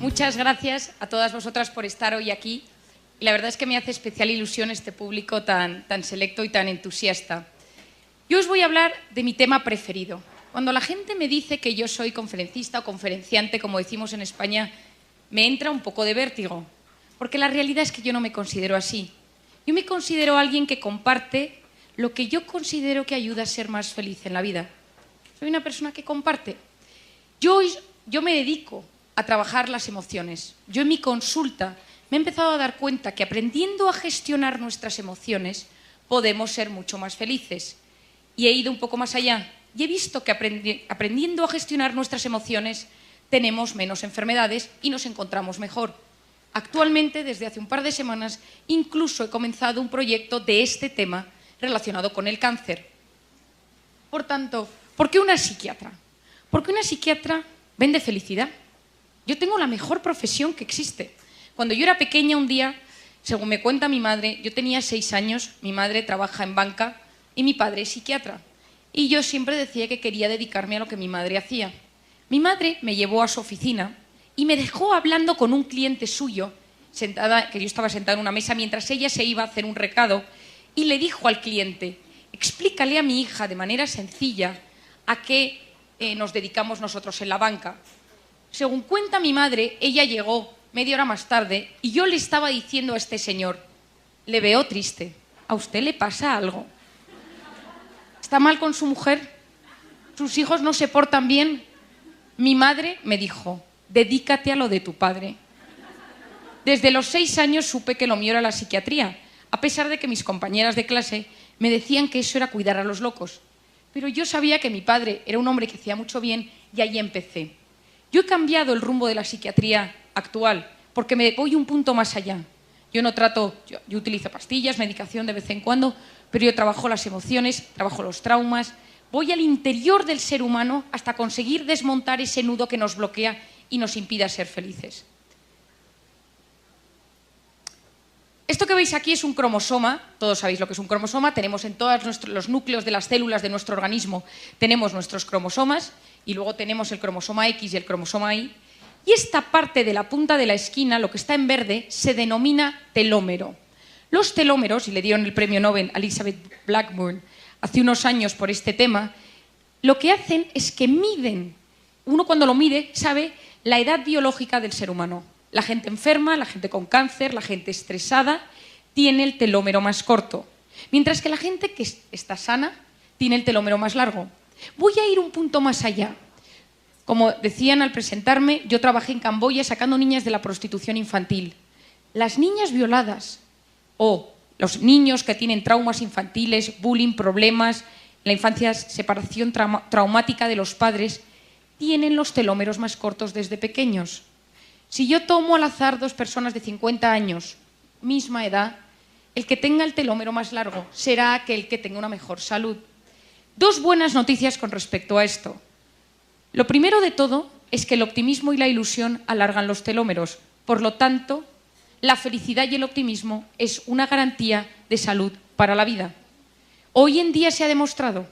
Muchas gracias a todas vosotras por estar hoy aquí. Y la verdad es que me hace especial ilusión este público tan selecto y tan entusiasta. Yo os voy a hablar de mi tema preferido. Cuando la gente me dice que yo soy conferencista o conferenciante, como decimos en España, me entra un poco de vértigo, porque la realidad es que yo no me considero así. Yo me considero alguien que comparte lo que yo considero que ayuda a ser más feliz en la vida. Soy una persona que comparte. Yo me dedico a trabajar las emociones. Yo en mi consulta me he empezado a dar cuenta que aprendiendo a gestionar nuestras emociones podemos ser mucho más felices. Y he ido un poco más allá y he visto que aprendiendo a gestionar nuestras emociones tenemos menos enfermedades y nos encontramos mejor. Actualmente, desde hace un par de semanas, incluso he comenzado un proyecto de este tema relacionado con el cáncer. Por tanto, ¿por qué una psiquiatra? Porque una psiquiatra vende felicidad. Yo tengo la mejor profesión que existe. Cuando yo era pequeña, un día, según me cuenta mi madre, yo tenía 6 años, mi madre trabaja en banca y mi padre es psiquiatra. Y yo siempre decía que quería dedicarme a lo que mi madre hacía. Mi madre me llevó a su oficina y me dejó hablando con un cliente suyo, que yo estaba sentada en una mesa mientras ella se iba a hacer un recado, y le dijo al cliente: explícale a mi hija de manera sencilla a qué nos dedicamos nosotros en la banca. Según cuenta mi madre, ella llegó media hora más tarde y yo le estaba diciendo a este señor: le veo triste, ¿a usted le pasa algo? ¿Está mal con su mujer? ¿Sus hijos no se portan bien? Mi madre me dijo: dedícate a lo de tu padre. Desde los 6 años supe que lo mío era la psiquiatría, a pesar de que mis compañeras de clase me decían que eso era cuidar a los locos. Pero yo sabía que mi padre era un hombre que hacía mucho bien y ahí empecé. Yo he cambiado el rumbo de la psiquiatría actual porque me voy un punto más allá. Yo utilizo pastillas, medicación de vez en cuando, pero yo trabajo las emociones, trabajo los traumas, voy al interior del ser humano hasta conseguir desmontar ese nudo que nos bloquea y nos impide ser felices. Esto que veis aquí es un cromosoma, todos sabéis lo que es un cromosoma, tenemos en todos los núcleos de las células de nuestro organismo, tenemos nuestros cromosomas y luego tenemos el cromosoma X y el cromosoma Y. Y esta parte de la punta de la esquina, lo que está en verde, se denomina telómero. Los telómeros, y le dieron el premio Nobel a Elizabeth Blackburn hace unos años por este tema, lo que hacen es que miden, uno cuando lo mide sabe la edad biológica del ser humano. La gente enferma, la gente con cáncer, la gente estresada, tiene el telómero más corto, mientras que la gente que está sana tiene el telómero más largo. Voy a ir un punto más allá. Como decían al presentarme, yo trabajé en Camboya sacando niñas de la prostitución infantil. Las niñas violadas o los niños que tienen traumas infantiles, bullying, problemas, la infancia, separación traumática de los padres, tienen los telómeros más cortos desde pequeños. Si yo tomo al azar 2 personas de 50 años, misma edad, el que tenga el telómero más largo será aquel que tenga una mejor salud. 2 buenas noticias con respecto a esto. Lo primero de todo es que el optimismo y la ilusión alargan los telómeros. Por lo tanto, la felicidad y el optimismo es una garantía de salud para la vida. Hoy en día se ha demostrado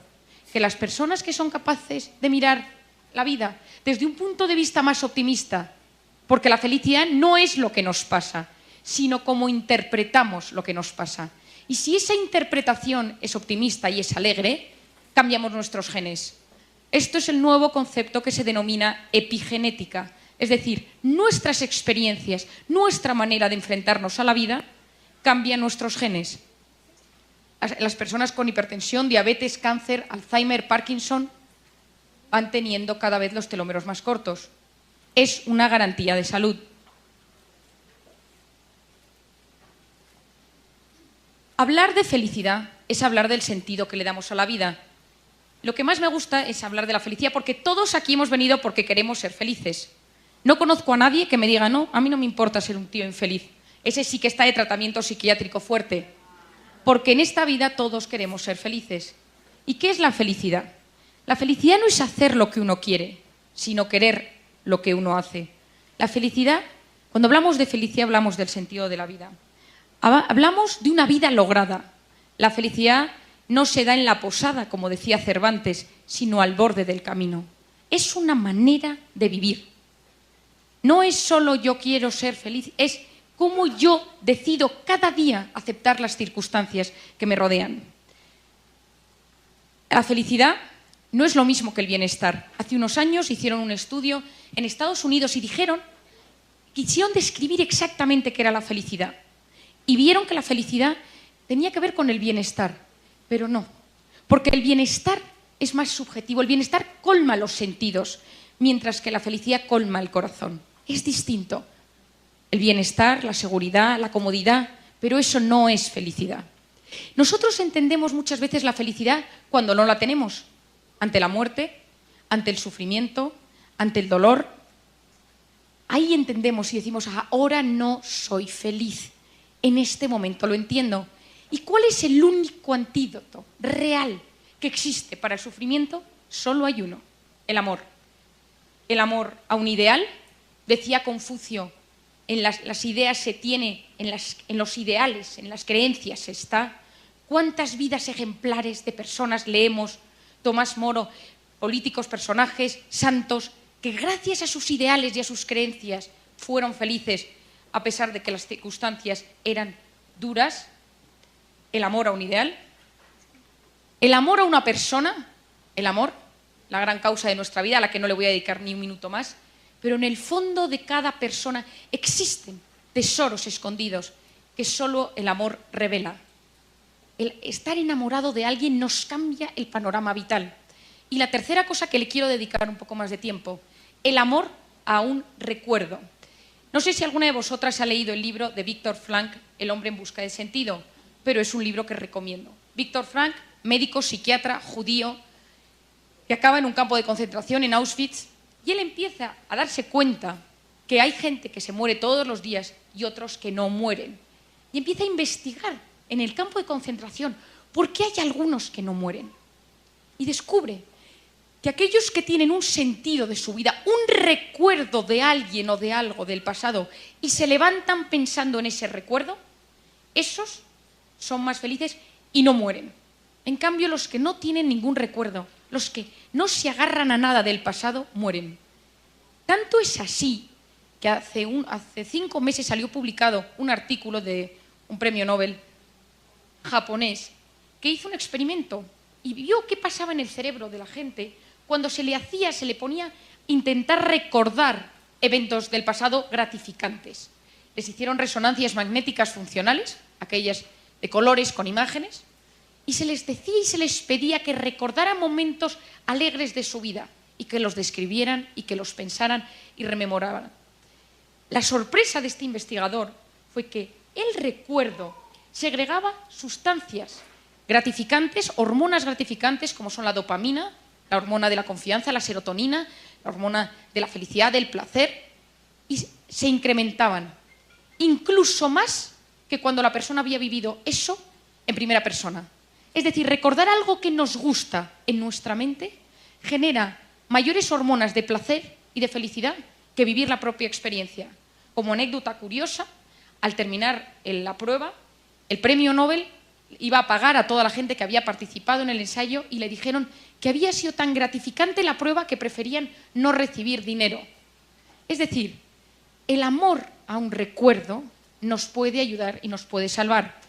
que las personas que son capaces de mirar la vida desde un punto de vista más optimista, porque la felicidad no es lo que nos pasa, sino cómo interpretamos lo que nos pasa. Y si esa interpretación es optimista y es alegre, cambiamos nuestros genes. Esto es el nuevo concepto que se denomina epigenética, es decir, nuestras experiencias, nuestra manera de enfrentarnos a la vida cambia nuestros genes. Las personas con hipertensión, diabetes, cáncer, Alzheimer, Parkinson van teniendo cada vez los telómeros más cortos. Es una garantía de salud. Hablar de felicidad es hablar del sentido que le damos a la vida. Lo que más me gusta es hablar de la felicidad porque todos aquí hemos venido porque queremos ser felices. No conozco a nadie que me diga: no, a mí no me importa ser un tío infeliz. Ese sí que está de tratamiento psiquiátrico fuerte. Porque en esta vida todos queremos ser felices. ¿Y qué es la felicidad? La felicidad no es hacer lo que uno quiere, sino querer lo que uno hace. La felicidad, cuando hablamos de felicidad, hablamos del sentido de la vida. Hablamos de una vida lograda. La felicidad no se da en la posada, como decía Cervantes, sino al borde del camino. Es una manera de vivir. No es solo yo quiero ser feliz, es cómo yo decido cada día aceptar las circunstancias que me rodean. La felicidad no es lo mismo que el bienestar. Hace unos años hicieron un estudio en Estados Unidos y quisieron describir exactamente qué era la felicidad. Y vieron que la felicidad tenía que ver con el bienestar, pero no. Porque el bienestar es más subjetivo, el bienestar colma los sentidos, mientras que la felicidad colma el corazón. Es distinto. El bienestar, la seguridad, la comodidad, pero eso no es felicidad. Nosotros entendemos muchas veces la felicidad cuando no la tenemos, ante la muerte, ante el sufrimiento, ante el dolor. Ahí entendemos y decimos, ahora no soy feliz, en este momento lo entiendo. ¿Y cuál es el único antídoto real que existe para el sufrimiento? Solo hay uno, el amor. El amor a un ideal, decía Confucio, en las ideas se tiene, en los ideales, en las creencias se está. ¿Cuántas vidas ejemplares de personas leemos? Tomás Moro, políticos, personajes, santos, que gracias a sus ideales y a sus creencias fueron felices, a pesar de que las circunstancias eran duras. El amor a un ideal, el amor a una persona, el amor, la gran causa de nuestra vida, a la que no le voy a dedicar ni un minuto más, pero en el fondo de cada persona existen tesoros escondidos que solo el amor revela. El estar enamorado de alguien nos cambia el panorama vital. Y la tercera cosa que le quiero dedicar un poco más de tiempo, el amor a un recuerdo. No sé si alguna de vosotras ha leído el libro de Viktor Frankl, El hombre en busca de sentido, pero es un libro que recomiendo. Viktor Frankl, médico, psiquiatra, judío, que acaba en un campo de concentración en Auschwitz, y él empieza a darse cuenta que hay gente que se muere todos los días y otros que no mueren. Y empieza a investigar en el campo de concentración por qué hay algunos que no mueren. Y descubre que aquellos que tienen un sentido de su vida, un recuerdo de alguien o de algo del pasado, y se levantan pensando en ese recuerdo, esos son más felices y no mueren. En cambio, los que no tienen ningún recuerdo, los que no se agarran a nada del pasado, mueren. Tanto es así que hace 5 meses salió publicado un artículo de un premio Nobel japonés que hizo un experimento y vio qué pasaba en el cerebro de la gente cuando se le ponía a intentar recordar eventos del pasado gratificantes. Les hicieron resonancias magnéticas funcionales, aquellas de colores con imágenes, y se les decía y se les pedía que recordaran momentos alegres de su vida y que los describieran y que los pensaran y rememoraban. La sorpresa de este investigador fue que el recuerdo segregaba sustancias gratificantes, hormonas gratificantes como son la dopamina, la hormona de la confianza, la serotonina, la hormona de la felicidad, del placer, y se incrementaban incluso más que cuando la persona había vivido eso en primera persona. Es decir, recordar algo que nos gusta en nuestra mente genera mayores hormonas de placer y de felicidad que vivir la propia experiencia. Como anécdota curiosa, al terminar la prueba, el premio Nobel iba a pagar a toda la gente que había participado en el ensayo y le dijeron que había sido tan gratificante la prueba que preferían no recibir dinero. Es decir, el amor a un recuerdo nos puede ayudar y nos puede salvar.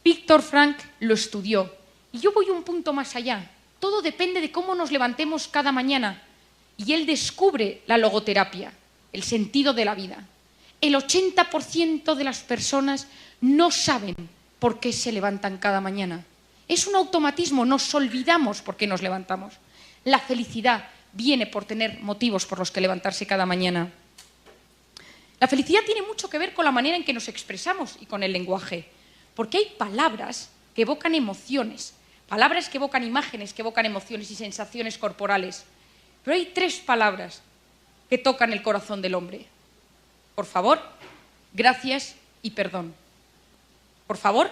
Viktor Frankl lo estudió y yo voy un punto más allá. Todo depende de cómo nos levantemos cada mañana y él descubre la logoterapia, el sentido de la vida. El 80% de las personas no saben por qué se levantan cada mañana. Es un automatismo, nos olvidamos por qué nos levantamos. La felicidad viene por tener motivos por los que levantarse cada mañana. La felicidad tiene mucho que ver con la manera en que nos expresamos y con el lenguaje, porque hay palabras que evocan emociones, palabras que evocan imágenes, que evocan emociones y sensaciones corporales. Pero hay 3 palabras que tocan el corazón del hombre. Por favor, gracias y perdón. Por favor,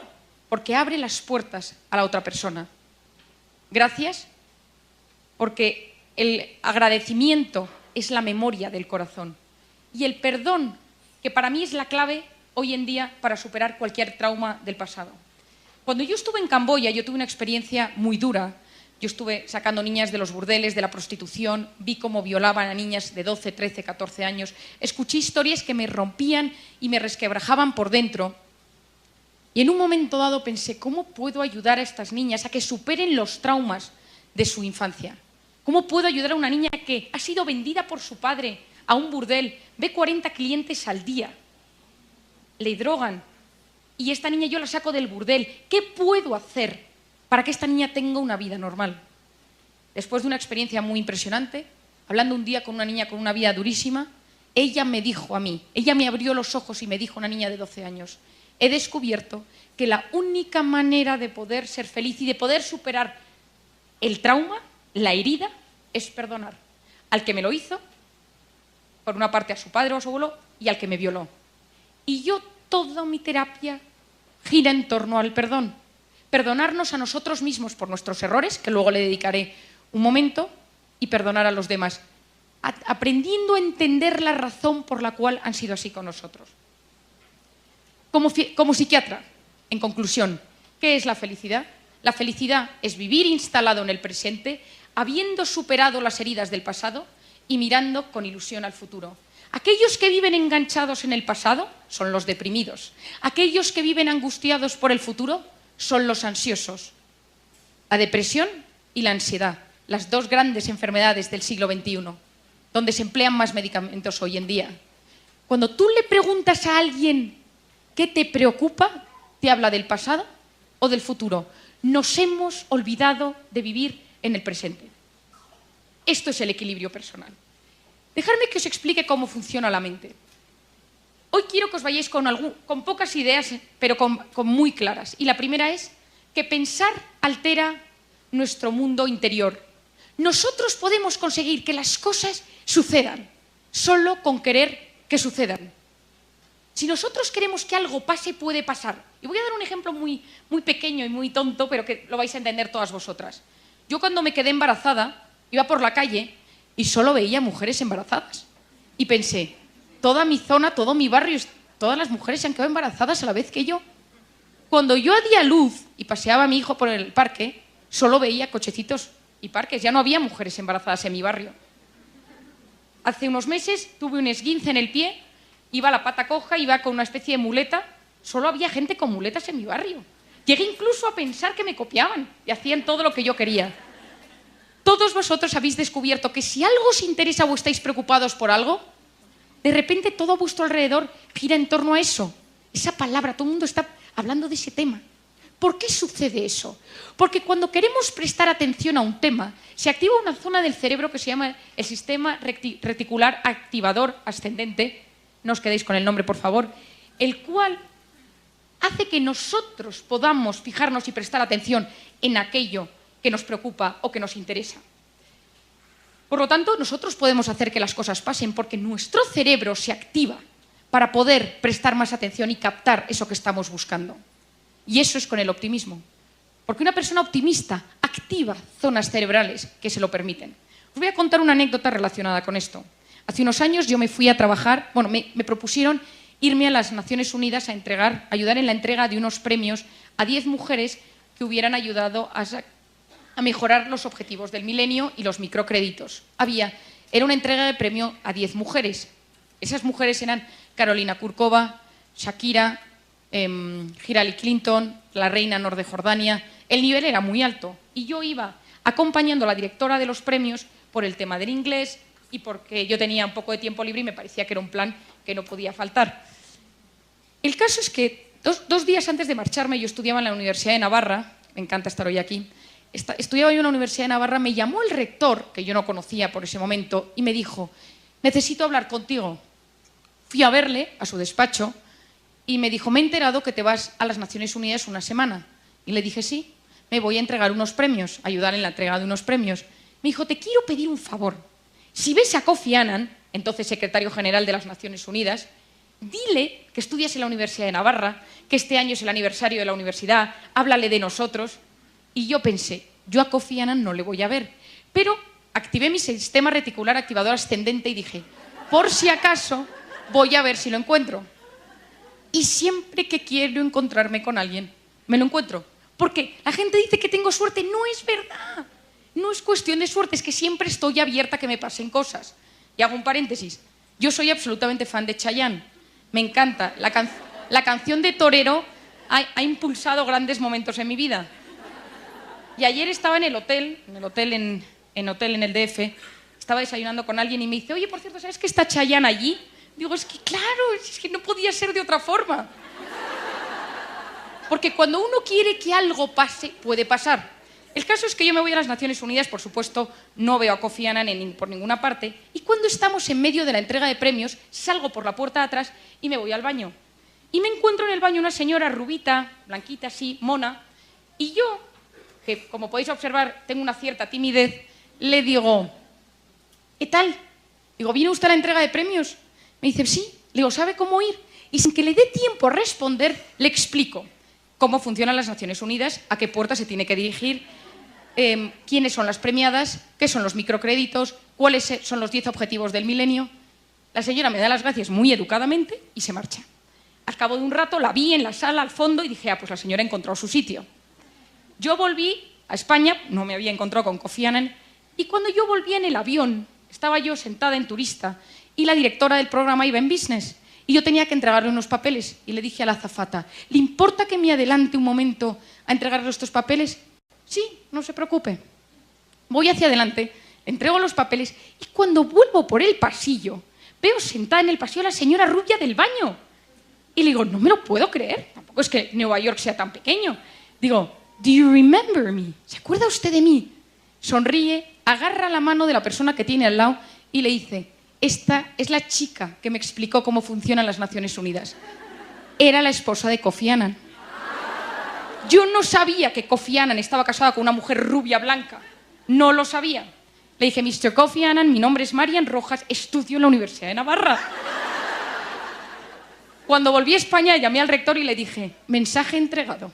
porque abre las puertas a la otra persona. Gracias, porque el agradecimiento es la memoria del corazón. Y el perdón, que para mí es la clave hoy en día para superar cualquier trauma del pasado. Cuando yo estuve en Camboya, yo tuve una experiencia muy dura, Yo estuve sacando niñas de los burdeles, de la prostitución, vi cómo violaban a niñas de 12, 13, 14 años. Escuché historias que me rompían y me resquebrajaban por dentro. Y en un momento dado pensé, ¿cómo puedo ayudar a estas niñas a que superen los traumas de su infancia? ¿Cómo puedo ayudar a una niña que ha sido vendida por su padre a un burdel, ve 40 clientes al día, le drogan y esta niña yo la saco del burdel? ¿Qué puedo hacer para que esta niña tenga una vida normal? Después de una experiencia muy impresionante, hablando un día con una niña con una vida durísima, ella me dijo a mí, ella me abrió los ojos y me dijo, una niña de 12 años, he descubierto que la única manera de poder ser feliz y de poder superar el trauma, la herida, es perdonar al que me lo hizo, por una parte a su padre o a su abuelo, y al que me violó. Y yo, toda mi terapia gira en torno al perdón. Perdonarnos a nosotros mismos por nuestros errores, que luego le dedicaré un momento, y perdonar a los demás, aprendiendo a entender la razón por la cual han sido así con nosotros. Como psiquiatra, en conclusión, ¿qué es la felicidad? La felicidad es vivir instalado en el presente, habiendo superado las heridas del pasado y mirando con ilusión al futuro. Aquellos que viven enganchados en el pasado son los deprimidos. Aquellos que viven angustiados por el futuro son los ansiosos. La depresión y la ansiedad, las dos grandes enfermedades del siglo XXI, donde se emplean más medicamentos hoy en día. Cuando tú le preguntas a alguien qué te preocupa, te habla del pasado o del futuro. Nos hemos olvidado de vivir en el presente. Esto es el equilibrio personal. Dejadme que os explique cómo funciona la mente. Hoy quiero que os vayáis con pocas ideas, pero con muy claras. Y la primera es que pensar altera nuestro mundo interior. Nosotros podemos conseguir que las cosas sucedan solo con querer que sucedan. Si nosotros queremos que algo pase, puede pasar. Y voy a dar un ejemplo muy pequeño y muy tonto, pero que lo vais a entender todas vosotras. Yo cuando me quedé embarazada, iba por la calle y solo veía mujeres embarazadas. Y pensé, toda mi zona, todo mi barrio, todas las mujeres se han quedado embarazadas a la vez que yo. Cuando yo di a luz y paseaba a mi hijo por el parque, solo veía cochecitos y parques. Ya no había mujeres embarazadas en mi barrio. Hace unos meses tuve un esguince en el pie, iba a la pata coja, iba con una especie de muleta. Solo había gente con muletas en mi barrio. Llegué incluso a pensar que me copiaban y hacían todo lo que yo quería. Todos vosotros habéis descubierto que si algo os interesa o estáis preocupados por algo, de repente todo a vuestro alrededor gira en torno a eso. Esa palabra, todo el mundo está hablando de ese tema. ¿Por qué sucede eso? Porque cuando queremos prestar atención a un tema, se activa una zona del cerebro que se llama el sistema reticular activador ascendente, no os quedéis con el nombre, por favor, el cual hace que nosotros podamos fijarnos y prestar atención en aquello que nos preocupa o que nos interesa. Por lo tanto, nosotros podemos hacer que las cosas pasen porque nuestro cerebro se activa para poder prestar más atención y captar eso que estamos buscando. Y eso es con el optimismo. Porque una persona optimista activa zonas cerebrales que se lo permiten. Os voy a contar una anécdota relacionada con esto. Hace unos años yo me fui a trabajar, me propusieron irme a las Naciones Unidas a ayudar en la entrega de unos premios a 10 mujeres que hubieran ayudado a mejorar los objetivos del milenio y los microcréditos. Era una entrega de premio a 10 mujeres. Esas mujeres eran Carolina Kurkova, Shakira, Hillary Clinton, la reina Nor de Jordania. El nivel era muy alto y yo iba acompañando a la directora de los premios por el tema del inglés y porque yo tenía un poco de tiempo libre y me parecía que era un plan que no podía faltar. El caso es que dos días antes de marcharme, yo estudiaba en la Universidad de Navarra, me encanta estar hoy aquí, estudiaba yo en la Universidad de Navarra, me llamó el rector, que yo no conocía por ese momento, y me dijo, necesito hablar contigo. Fui a verle, a su despacho, y me dijo, me he enterado que te vas a las Naciones Unidas una semana. Y le dije, sí, me voy a entregar unos premios, ayudar en la entrega de unos premios. Me dijo, te quiero pedir un favor. Si ves a Kofi Annan, entonces secretario general de las Naciones Unidas, dile que estudias en la Universidad de Navarra, que este año es el aniversario de la universidad, háblale de nosotros. Y yo pensé, yo a Kofi Annan no le voy a ver. Pero activé mi sistema reticular activador ascendente y dije, por si acaso, voy a ver si lo encuentro. Y siempre que quiero encontrarme con alguien, me lo encuentro. Porque la gente dice que tengo suerte, no es verdad. No es cuestión de suerte, es que siempre estoy abierta a que me pasen cosas. Y hago un paréntesis. Yo soy absolutamente fan de Chayanne. Me encanta. La canción de Torero ha impulsado grandes momentos en mi vida. Y ayer estaba en el hotel en el DF, estaba desayunando con alguien y me dice, oye, por cierto, ¿sabes que está Chayanne allí? Digo, es que claro, es que no podía ser de otra forma. Porque cuando uno quiere que algo pase, puede pasar. El caso es que yo me voy a las Naciones Unidas, por supuesto, no veo a Kofi Annan por ninguna parte, y cuando estamos en medio de la entrega de premios, salgo por la puerta de atrás y me voy al baño. Y me encuentro en el baño una señora rubita, blanquita así, mona, y yo, que como podéis observar tengo una cierta timidez, le digo, ¿qué tal? Digo, ¿viene usted a la entrega de premios? Me dice, sí. Le digo, ¿sabe cómo ir? Y sin que le dé tiempo a responder, le explico cómo funcionan las Naciones Unidas, a qué puerta se tiene que dirigir, quiénes son las premiadas, qué son los microcréditos, cuáles son los 10 objetivos del milenio. La señora me da las gracias muy educadamente y se marcha. Al cabo de un rato la vi en la sala al fondo y dije, pues la señora ha encontrado su sitio. Yo volví a España, no me había encontrado con Kofi Annan, y cuando yo volví en el avión, estaba yo sentada en turista y la directora del programa iba en business y yo tenía que entregarle unos papeles y le dije a la azafata, ¿le importa que me adelante un momento a entregarle estos papeles? Sí, no se preocupe. Voy hacia adelante, le entrego los papeles y cuando vuelvo por el pasillo, veo sentada en el pasillo a la señora rubia del baño. Y le digo, no me lo puedo creer, tampoco es que Nueva York sea tan pequeño. Digo, ¿do you remember me? ¿Se acuerda usted de mí? Sonríe, agarra la mano de la persona que tiene al lado y le dice, esta es la chica que me explicó cómo funcionan las Naciones Unidas. Era la esposa de Kofi Annan. Yo no sabía que Kofi Annan estaba casada con una mujer rubia blanca. No lo sabía. Le dije, Mr. Kofi Annan, mi nombre es Marian Rojas, estudio en la Universidad de Navarra. Cuando volví a España, llamé al rector y le dije, mensaje entregado.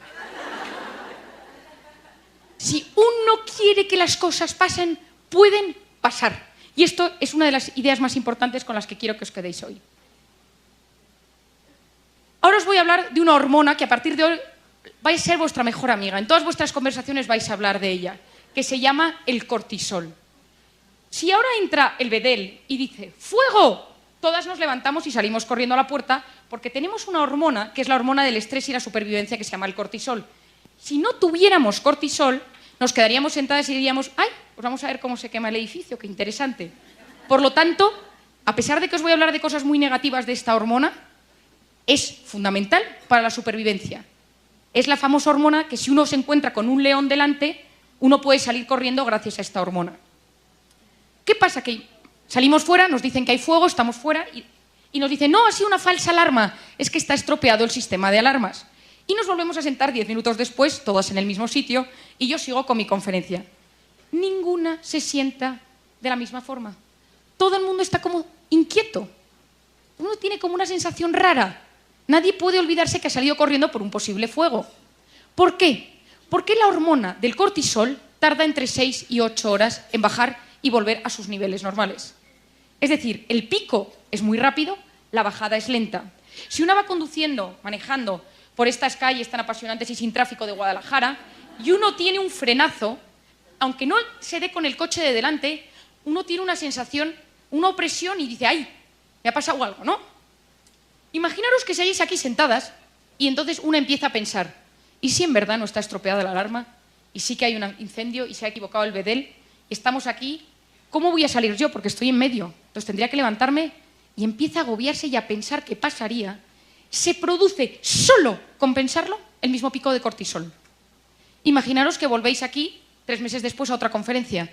Si uno quiere que las cosas pasen, pueden pasar. Y esto es una de las ideas más importantes con las que quiero que os quedéis hoy. Ahora os voy a hablar de una hormona que a partir de hoy va a ser vuestra mejor amiga. En todas vuestras conversaciones vais a hablar de ella, que se llama el cortisol. Si ahora entra el bedel y dice ¡fuego!, todas nos levantamos y salimos corriendo a la puerta porque tenemos una hormona que es la hormona del estrés y la supervivencia que se llama el cortisol. Si no tuviéramos cortisol, nos quedaríamos sentadas y diríamos ¡ay! Pues vamos a ver cómo se quema el edificio, qué interesante. Por lo tanto, a pesar de que os voy a hablar de cosas muy negativas de esta hormona, es fundamental para la supervivencia. Es la famosa hormona que si uno se encuentra con un león delante, uno puede salir corriendo gracias a esta hormona. ¿Qué pasa? Que salimos fuera, nos dicen que hay fuego, estamos fuera y nos dicen, no, ha sido una falsa alarma, es que está estropeado el sistema de alarmas. Y nos volvemos a sentar 10 minutos después, todas en el mismo sitio, y yo sigo con mi conferencia. Ninguna se sienta de la misma forma. Todo el mundo está como inquieto. Uno tiene como una sensación rara. Nadie puede olvidarse que ha salido corriendo por un posible fuego. ¿Por qué? Porque la hormona del cortisol tarda entre 6 y 8 horas en bajar y volver a sus niveles normales. Es decir, el pico es muy rápido, la bajada es lenta. Si uno va conduciendo, manejando por estas calles tan apasionantes y sin tráfico de Guadalajara, y uno tiene un frenazo, aunque no se dé con el coche de delante, uno tiene una sensación, una opresión y dice, ¡ay! Me ha pasado algo, ¿no? Imaginaros que seguís aquí sentadas y entonces uno empieza a pensar, ¿y si en verdad no está estropeada la alarma? ¿Y sí que hay un incendio y se ha equivocado el bedel? Estamos aquí, ¿cómo voy a salir yo? Porque estoy en medio. Entonces tendría que levantarme y empieza a agobiarse y a pensar qué pasaría. Se produce solo con pensarlo el mismo pico de cortisol. Imaginaros que volvéis aquí 3 meses después a otra conferencia.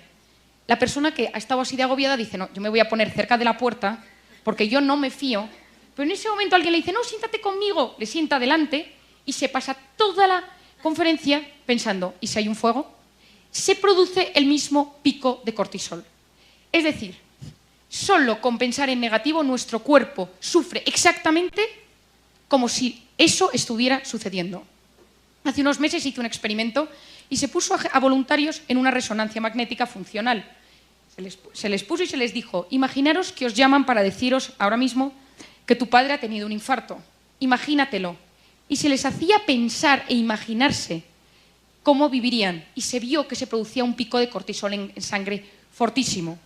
La persona que ha estado así de agobiada dice, no, yo me voy a poner cerca de la puerta porque yo no me fío. Pero en ese momento alguien le dice, no, siéntate conmigo. Le sienta delante y se pasa toda la conferencia pensando, ¿y si hay un fuego? Se produce el mismo pico de cortisol. Es decir, solo con pensar en negativo nuestro cuerpo sufre exactamente como si eso estuviera sucediendo. Hace unos meses hice un experimento y se puso a voluntarios en una resonancia magnética funcional. Se les puso y se les dijo, imaginaros que os llaman para deciros ahora mismo que tu padre ha tenido un infarto. Imagínatelo. Y se les hacía pensar e imaginarse cómo vivirían. Y se vio que se producía un pico de cortisol en sangre fortísimo.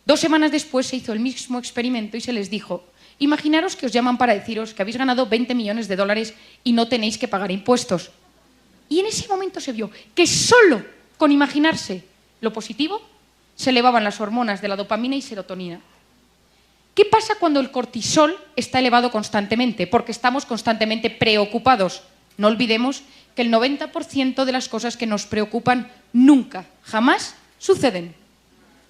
2 semanas después se hizo el mismo experimento y se les dijo: imaginaros que os llaman para deciros que habéis ganado 20 millones de dólares y no tenéis que pagar impuestos. Y en ese momento se vio que solo con imaginarse lo positivo se elevaban las hormonas de la dopamina y serotonina. ¿Qué pasa cuando el cortisol está elevado constantemente? Porque estamos constantemente preocupados. No olvidemos que el 90% de las cosas que nos preocupan nunca, jamás suceden.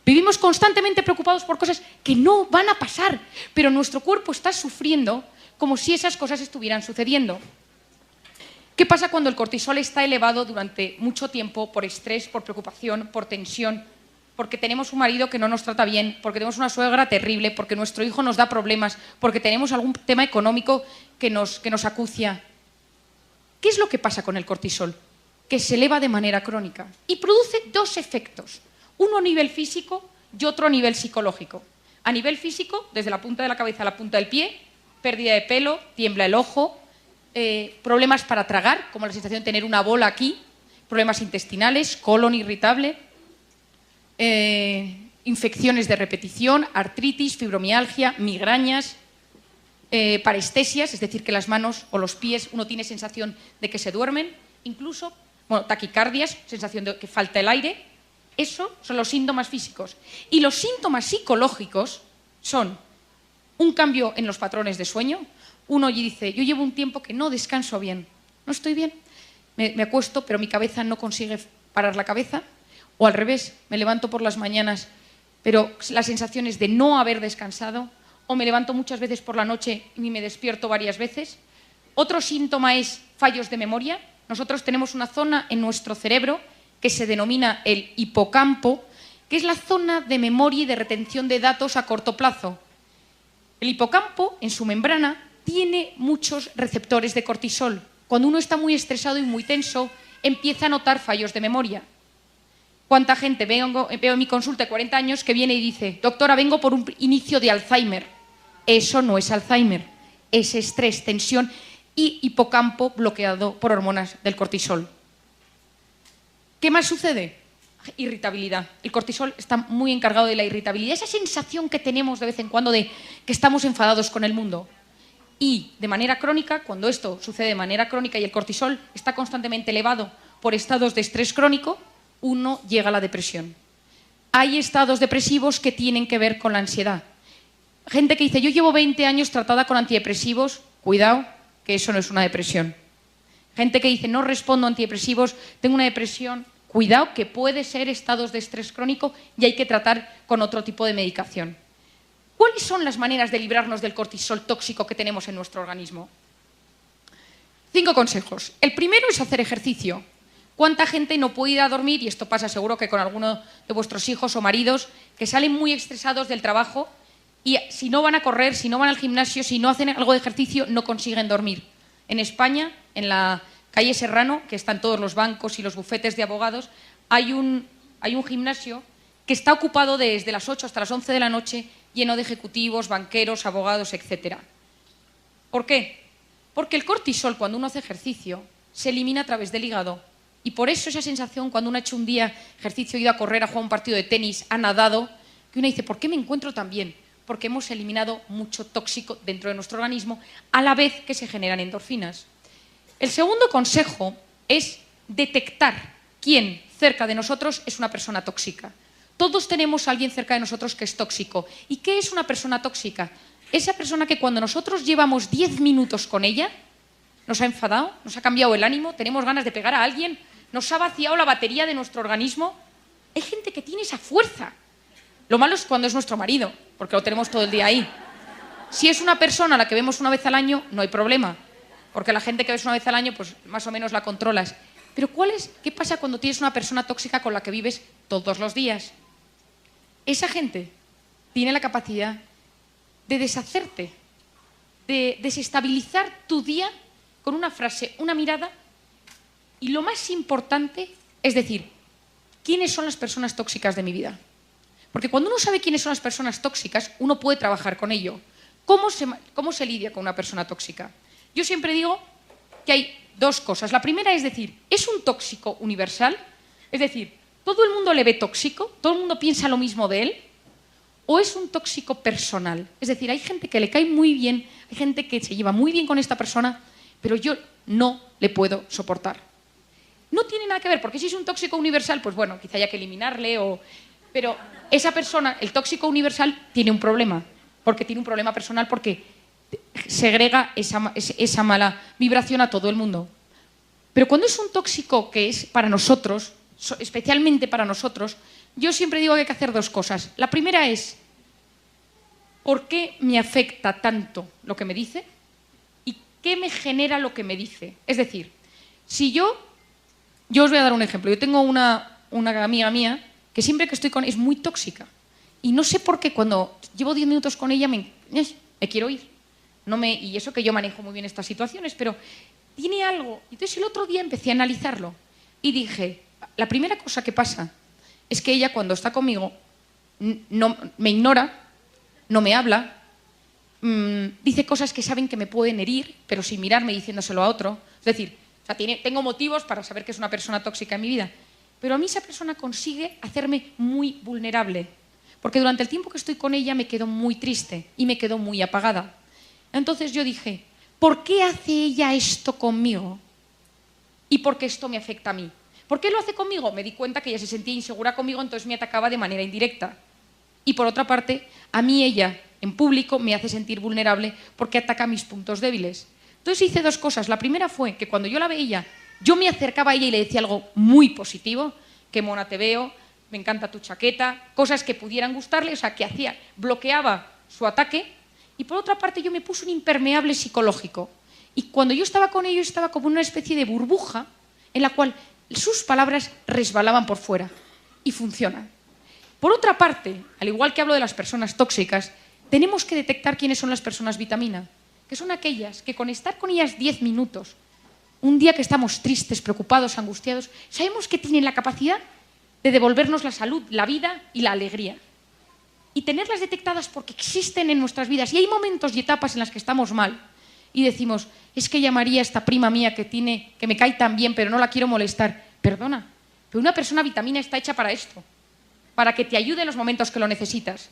Vivimos constantemente preocupados por cosas que no van a pasar, pero nuestro cuerpo está sufriendo como si esas cosas estuvieran sucediendo. ¿Qué pasa cuando el cortisol está elevado durante mucho tiempo por estrés, por preocupación, por tensión, porque tenemos un marido que no nos trata bien, porque tenemos una suegra terrible, porque nuestro hijo nos da problemas, porque tenemos algún tema económico que nos acucia? ¿Qué es lo que pasa con el cortisol? Que se eleva de manera crónica y produce 2 efectos, uno a nivel físico y otro a nivel psicológico. A nivel físico, desde la punta de la cabeza a la punta del pie, pérdida de pelo, tiembla el ojo, problemas para tragar, como la sensación de tener una bola aquí, problemas intestinales, colon irritable, infecciones de repetición, artritis, fibromialgia, migrañas, parestesias, es decir, que las manos o los pies uno tiene sensación de que se duermen, incluso taquicardias, sensación de que falta el aire. Eso son los síntomas físicos. Y los síntomas psicológicos son un cambio en los patrones de sueño. Uno dice: yo llevo un tiempo que no descanso bien, no estoy bien, me acuesto pero mi cabeza no consigue parar la cabeza. O al revés, me levanto por las mañanas pero la sensación es de no haber descansado. O me levanto muchas veces por la noche y me despierto varias veces. Otro síntoma es fallos de memoria. Nosotros tenemos una zona en nuestro cerebro que se denomina el hipocampo, que es la zona de memoria y de retención de datos a corto plazo. El hipocampo, en su membrana, tiene muchos receptores de cortisol. Cuando uno está muy estresado y muy tenso, empieza a notar fallos de memoria. ¿Cuánta gente veo en mi consulta de 40 años que viene y dice: doctora, vengo por un inicio de Alzheimer? Eso no es Alzheimer, es estrés, tensión y hipocampo bloqueado por hormonas del cortisol. ¿Qué más sucede? Irritabilidad. El cortisol está muy encargado de la irritabilidad, esa sensación que tenemos de vez en cuando de que estamos enfadados con el mundo. Y de manera crónica, cuando esto sucede de manera crónica y el cortisol está constantemente elevado por estados de estrés crónico, uno llega a la depresión. Hay estados depresivos que tienen que ver con la ansiedad. Gente que dice: yo llevo 20 años tratada con antidepresivos, cuidado, que eso no es una depresión. Gente que dice: no respondo a antidepresivos, tengo una depresión, cuidado, que puede ser estados de estrés crónico y hay que tratar con otro tipo de medicación. ¿Cuáles son las maneras de librarnos del cortisol tóxico que tenemos en nuestro organismo? 5 consejos. El primero es hacer ejercicio. ¿Cuánta gente no puede ir a dormir? Y esto pasa seguro que con alguno de vuestros hijos o maridos, que salen muy estresados del trabajo y si no van a correr, si no van al gimnasio, si no hacen algo de ejercicio, no consiguen dormir. En España, en la calle Serrano, que están todos los bancos y los bufetes de abogados, hay un gimnasio que está ocupado desde las 8 hasta las 11 de la noche, lleno de ejecutivos, banqueros, abogados, etc. ¿Por qué? Porque el cortisol, cuando uno hace ejercicio, se elimina a través del hígado. Y por eso esa sensación, cuando uno ha hecho un día ejercicio, ha ido a correr, ha jugado un partido de tenis, ha nadado, que uno dice: ¿por qué me encuentro tan bien? Porque hemos eliminado mucho tóxico dentro de nuestro organismo a la vez que se generan endorfinas. El segundo consejo es detectar quién cerca de nosotros es una persona tóxica. Todos tenemos a alguien cerca de nosotros que es tóxico. ¿Y qué es una persona tóxica? Esa persona que cuando nosotros llevamos 10 minutos con ella, nos ha enfadado, nos ha cambiado el ánimo, tenemos ganas de pegar a alguien, nos ha vaciado la batería de nuestro organismo. Hay gente que tiene esa fuerza. Lo malo es cuando es nuestro marido, porque lo tenemos todo el día ahí. Si es una persona a la que vemos una vez al año, no hay problema, porque la gente que ves una vez al año, pues más o menos la controlas. Pero ¿qué pasa cuando tienes una persona tóxica con la que vives todos los días? Esa gente tiene la capacidad de deshacerte, de desestabilizar tu día con una frase, una mirada. Y lo más importante es decir: ¿quiénes son las personas tóxicas de mi vida? Porque cuando uno sabe quiénes son las personas tóxicas, uno puede trabajar con ello. ¿Cómo se lidia con una persona tóxica? Yo siempre digo que hay dos cosas. La primera es decir, ¿es un tóxico universal? Es decir, ¿todo el mundo le ve tóxico? ¿Todo el mundo piensa lo mismo de él? ¿O es un tóxico personal? Es decir, hay gente que le cae muy bien, hay gente que se lleva muy bien con esta persona, pero yo no le puedo soportar. No tiene nada que ver, porque si es un tóxico universal, pues bueno, quizá haya que eliminarle, pero esa persona, el tóxico universal, tiene un problema, porque tiene un problema personal, porque segrega esa mala vibración a todo el mundo. Pero cuando es un tóxico que es para nosotros, especialmente para nosotros, yo siempre digo que hay que hacer dos cosas. La primera es, ¿por qué me afecta tanto lo que me dice? ¿Y qué me genera lo que me dice? Es decir, si yo os voy a dar un ejemplo. Yo tengo una amiga mía que siempre que estoy con ella es muy tóxica. Y no sé por qué cuando llevo 10 minutos con ella me quiero ir. Y eso que yo manejo muy bien estas situaciones, pero tiene algo. Entonces el otro día empecé a analizarlo y dije, la primera cosa que pasa es que ella cuando está conmigo no, me ignora, no me habla, dice cosas que saben que me pueden herir, pero sin mirarme diciéndoselo a otro. Es decir, tengo motivos para saber que es una persona tóxica en mi vida, pero a mí esa persona consigue hacerme muy vulnerable, porque durante el tiempo que estoy con ella me quedo muy triste y me quedo muy apagada. Entonces yo dije, ¿por qué hace ella esto conmigo? ¿Y por qué esto me afecta a mí? ¿Por qué lo hace conmigo? Me di cuenta que ella se sentía insegura conmigo, entonces me atacaba de manera indirecta. Y por otra parte, a mí ella, en público, me hace sentir vulnerable porque ataca mis puntos débiles. Entonces hice dos cosas. La primera fue que cuando yo la veía, yo me acercaba a ella y le decía algo muy positivo, qué mona te veo, me encanta tu chaqueta, cosas que pudieran gustarle, o sea, que bloqueaba su ataque. Y por otra parte, yo me puse un impermeable psicológico. Y cuando yo estaba con ella, yo estaba como en una especie de burbuja en la cual sus palabras resbalaban por fuera. Y funcionan. Por otra parte, al igual que hablo de las personas tóxicas, tenemos que detectar quiénes son las personas vitamina, que son aquellas que con estar con ellas 10 minutos, un día que estamos tristes, preocupados, angustiados, sabemos que tienen la capacidad de devolvernos la salud, la vida y la alegría. Y tenerlas detectadas porque existen en nuestras vidas. Y hay momentos y etapas en las que estamos mal y decimos, es que llamaría a esta prima mía que me cae tan bien, pero no la quiero molestar. Perdona, pero una persona vitamina está hecha para esto, para que te ayude en los momentos que lo necesitas.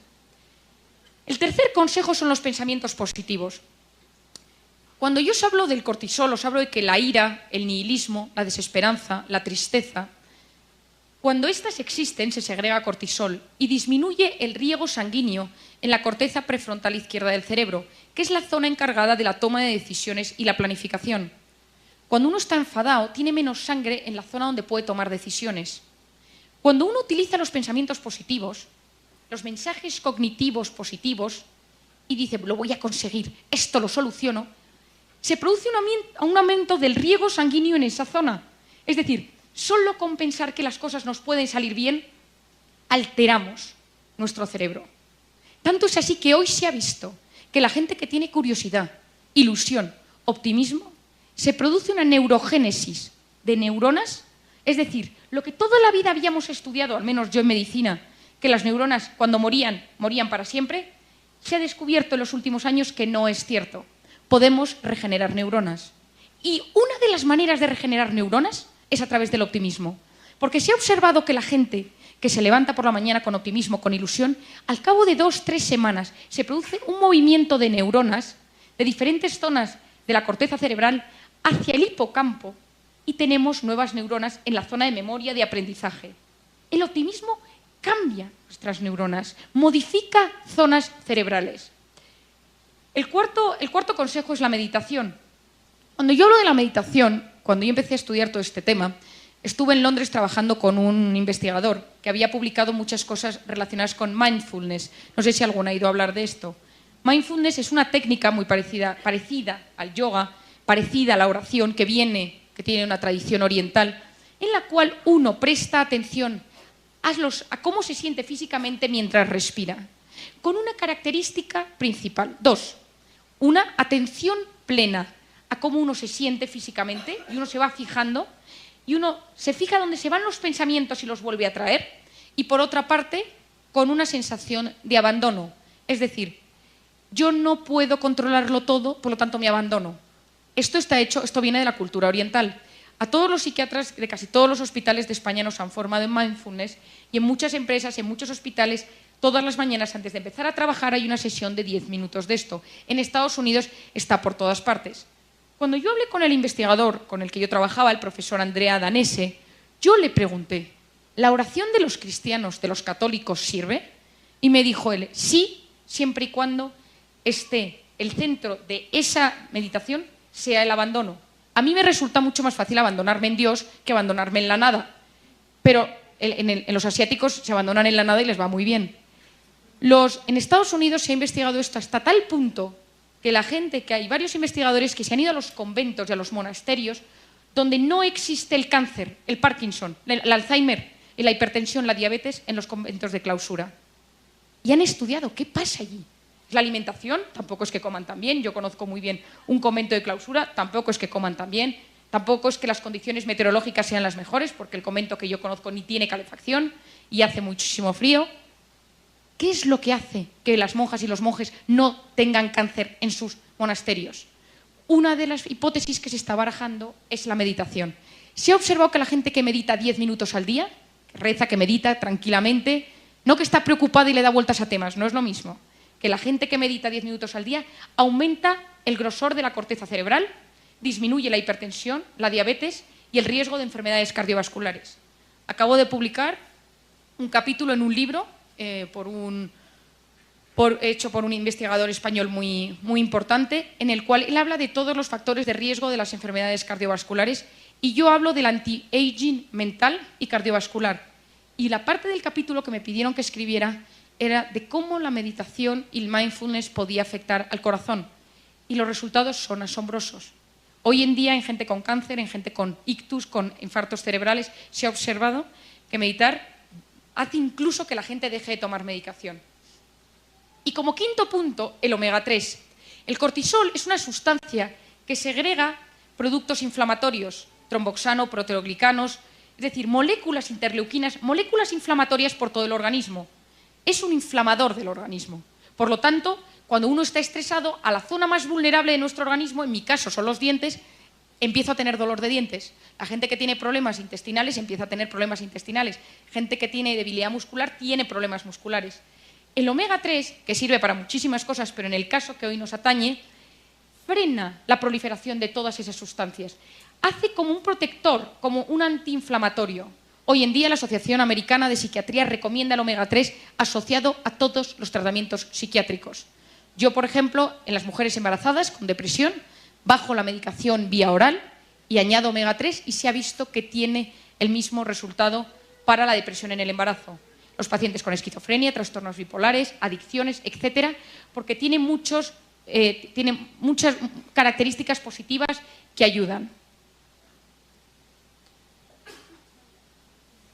El tercer consejo son los pensamientos positivos. Cuando yo os hablo del cortisol, os hablo de que la ira, el nihilismo, la desesperanza, la tristeza, cuando estas existen se segrega cortisol y disminuye el riego sanguíneo en la corteza prefrontal izquierda del cerebro, que es la zona encargada de la toma de decisiones y la planificación. Cuando uno está enfadado, tiene menos sangre en la zona donde puede tomar decisiones. Cuando uno utiliza los pensamientos positivos, los mensajes cognitivos positivos, y dice, lo voy a conseguir, esto lo soluciono, se produce un aumento del riego sanguíneo en esa zona. Es decir, solo con pensar que las cosas nos pueden salir bien, alteramos nuestro cerebro. Tanto es así que hoy se ha visto que la gente que tiene curiosidad, ilusión, optimismo, se produce una neurogénesis de neuronas, es decir, lo que toda la vida habíamos estudiado, al menos yo en medicina, que las neuronas cuando morían para siempre, se ha descubierto en los últimos años que no es cierto. Podemos regenerar neuronas. Y una de las maneras de regenerar neuronas es a través del optimismo. Porque se ha observado que la gente que se levanta por la mañana con optimismo, con ilusión, al cabo de 2-3 semanas se produce un movimiento de neuronas de diferentes zonas de la corteza cerebral hacia el hipocampo y tenemos nuevas neuronas en la zona de memoria de aprendizaje. El optimismo cambia nuestras neuronas, modifica zonas cerebrales. El cuarto consejo es la meditación. Cuando yo hablo de la meditación, cuando yo empecé a estudiar todo este tema, estuve en Londres trabajando con un investigador que había publicado muchas cosas relacionadas con mindfulness. No sé si alguno ha ido a hablar de esto. Mindfulness es una técnica muy parecida al yoga, parecida a la oración, que tiene una tradición oriental, en la cual uno presta atención a cómo se siente físicamente mientras respira, con una característica principal. 2. Una atención plena a cómo uno se siente físicamente y uno se va fijando y uno se fija dónde se van los pensamientos y los vuelve a traer. Y por otra parte, con una sensación de abandono. Es decir, yo no puedo controlarlo todo, por lo tanto me abandono. Esto viene de la cultura oriental. A todos los psiquiatras de casi todos los hospitales de España nos han formado en mindfulness y en muchas empresas, en muchos hospitales, todas las mañanas antes de empezar a trabajar hay una sesión de 10 minutos de esto. En Estados Unidos está por todas partes. Cuando yo hablé con el investigador con el que yo trabajaba, el profesor Andrea Danese, yo le pregunté, ¿la oración de los cristianos, de los católicos, sirve? Y me dijo él, sí, siempre y cuando esté el centro de esa meditación sea el abandono. A mí me resulta mucho más fácil abandonarme en Dios que abandonarme en la nada. Pero en los asiáticos se abandonan en la nada y les va muy bien. En Estados Unidos se ha investigado esto hasta tal punto que hay varios investigadores que se han ido a los conventos y a los monasterios donde no existe el cáncer, el Parkinson, el Alzheimer, la hipertensión, la diabetes en los conventos de clausura. Y han estudiado qué pasa allí. La alimentación, tampoco es que coman tan bien. Yo conozco muy bien un convento de clausura, tampoco es que coman tan bien. Tampoco es que las condiciones meteorológicas sean las mejores, porque el convento que yo conozco ni tiene calefacción y hace muchísimo frío. ¿Qué es lo que hace que las monjas y los monjes no tengan cáncer en sus monasterios? Una de las hipótesis que se está barajando es la meditación. Se ha observado que la gente que medita 10 minutos al día, que reza, que medita tranquilamente, no que está preocupada y le da vueltas a temas, no es lo mismo. Que la gente que medita 10 minutos al día aumenta el grosor de la corteza cerebral, disminuye la hipertensión, la diabetes y el riesgo de enfermedades cardiovasculares. Acabo de publicar un capítulo en un libro hecho por un investigador español muy importante, en el cual él habla de todos los factores de riesgo de las enfermedades cardiovasculares y yo hablo del anti-aging mental y cardiovascular. Y la parte del capítulo que me pidieron que escribiera era de cómo la meditación y el mindfulness podía afectar al corazón. Y los resultados son asombrosos. Hoy en día en gente con cáncer, en gente con ictus, con infartos cerebrales, se ha observado que meditar hace incluso que la gente deje de tomar medicación. Y como quinto punto, el omega 3. El cortisol es una sustancia que segrega productos inflamatorios, tromboxano, proteoglicanos, es decir, moléculas interleuquinas, moléculas inflamatorias por todo el organismo. Es un inflamador del organismo. Por lo tanto, cuando uno está estresado, a la zona más vulnerable de nuestro organismo, en mi caso son los dientes, empiezo a tener dolor de dientes. La gente que tiene problemas intestinales empieza a tener problemas intestinales. Gente que tiene debilidad muscular tiene problemas musculares. El omega 3, que sirve para muchísimas cosas, pero en el caso que hoy nos atañe, frena la proliferación de todas esas sustancias. Hace como un protector, como un antiinflamatorio. Hoy en día la Asociación Americana de Psiquiatría recomienda el omega 3 asociado a todos los tratamientos psiquiátricos. Yo, por ejemplo, en las mujeres embarazadas con depresión, bajo la medicación vía oral y añado omega 3 y se ha visto que tiene el mismo resultado para la depresión en el embarazo. Los pacientes con esquizofrenia, trastornos bipolares, adicciones, etcétera, porque tiene muchas características positivas que ayudan.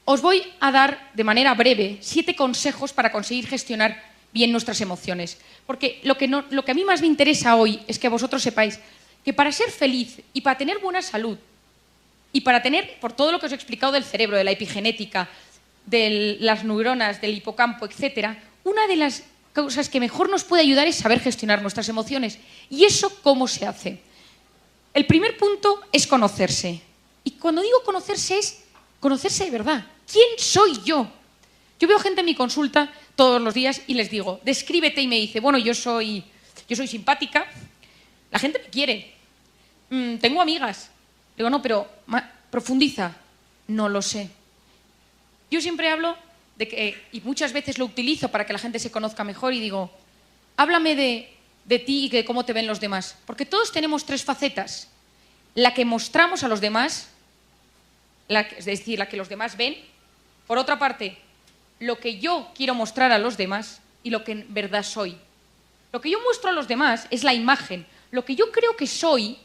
Os voy a dar de manera breve 7 consejos para conseguir gestionar bien nuestras emociones. Porque lo que a mí más me interesa hoy es que vosotros sepáis que para ser feliz y para tener buena salud y para tener, por todo lo que os he explicado del cerebro, de la epigenética, de las neuronas, del hipocampo, etcétera, una de las cosas que mejor nos puede ayudar es saber gestionar nuestras emociones. ¿Y eso cómo se hace? El primer punto es conocerse. Y cuando digo conocerse es conocerse de verdad. ¿Quién soy yo? Yo veo gente en mi consulta todos los días y les digo, descríbete, y me dice, bueno, yo soy simpática, la gente me quiere, tengo amigas. Digo, no, pero profundiza. No lo sé. Yo siempre hablo de que, y muchas veces lo utilizo para que la gente se conozca mejor, y digo, háblame de ti y de cómo te ven los demás. Porque todos tenemos 3 facetas. La que mostramos a los demás, es decir, la que los demás ven. Por otra parte, lo que yo quiero mostrar a los demás y lo que en verdad soy. Lo que yo muestro a los demás es la imagen. Lo que yo creo que soy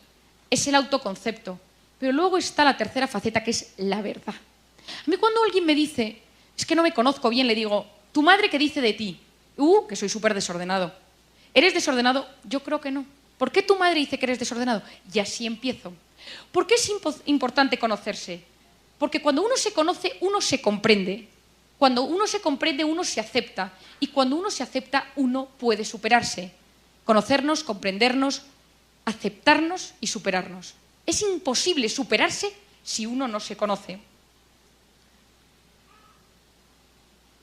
es el autoconcepto. Pero luego está la tercera faceta, que es la verdad. A mí cuando alguien me dice, es que no me conozco bien, le digo, ¿tu madre qué dice de ti? Que soy súper desordenado. ¿Eres desordenado? Yo creo que no. ¿Por qué tu madre dice que eres desordenado? Y así empiezo. ¿Por qué es importante conocerse? Porque cuando uno se conoce, uno se comprende. Cuando uno se comprende, uno se acepta. Y cuando uno se acepta, uno puede superarse. Conocernos, comprendernos, aceptarnos y superarnos. Es imposible superarse si uno no se conoce.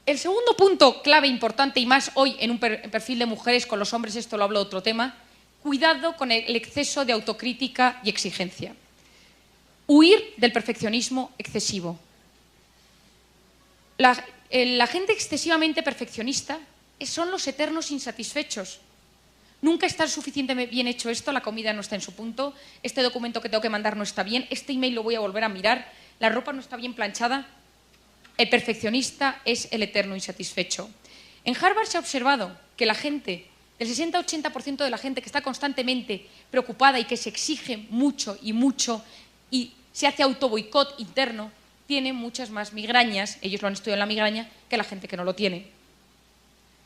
El segundo punto clave, importante, y más hoy en un perfil de mujeres, con los hombres esto lo hablo de otro tema, cuidado con el exceso de autocrítica y exigencia. Huir del perfeccionismo excesivo. La gente excesivamente perfeccionista son los eternos insatisfechos. Nunca está suficientemente bien hecho esto, la comida no está en su punto, este documento que tengo que mandar no está bien, este email lo voy a volver a mirar, la ropa no está bien planchada. El perfeccionista es el eterno insatisfecho. En Harvard se ha observado que la gente, el 60-80% de la gente que está constantemente preocupada y que se exige mucho y se hace autoboicot interno, tiene muchas más migrañas, ellos lo han estudiado en la migraña, que la gente que no lo tiene.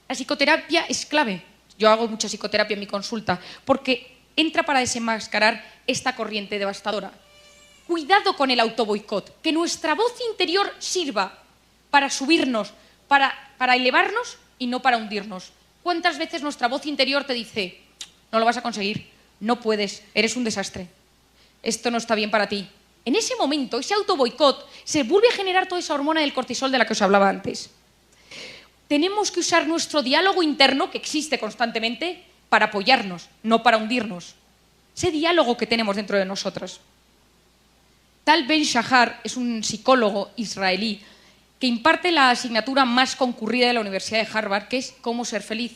La psicoterapia es clave. Yo hago mucha psicoterapia en mi consulta porque entra para desenmascarar esta corriente devastadora. Cuidado con el autoboicot, que nuestra voz interior sirva para subirnos, para elevarnos y no para hundirnos. ¿Cuántas veces nuestra voz interior te dice, no lo vas a conseguir, no puedes, eres un desastre, esto no está bien para ti? En ese momento, ese autoboicot, se vuelve a generar toda esa hormona del cortisol de la que os hablaba antes. Tenemos que usar nuestro diálogo interno, que existe constantemente, para apoyarnos, no para hundirnos. Ese diálogo que tenemos dentro de nosotros. Tal Ben Shahar es un psicólogo israelí que imparte la asignatura más concurrida de la Universidad de Harvard, que es Cómo ser feliz.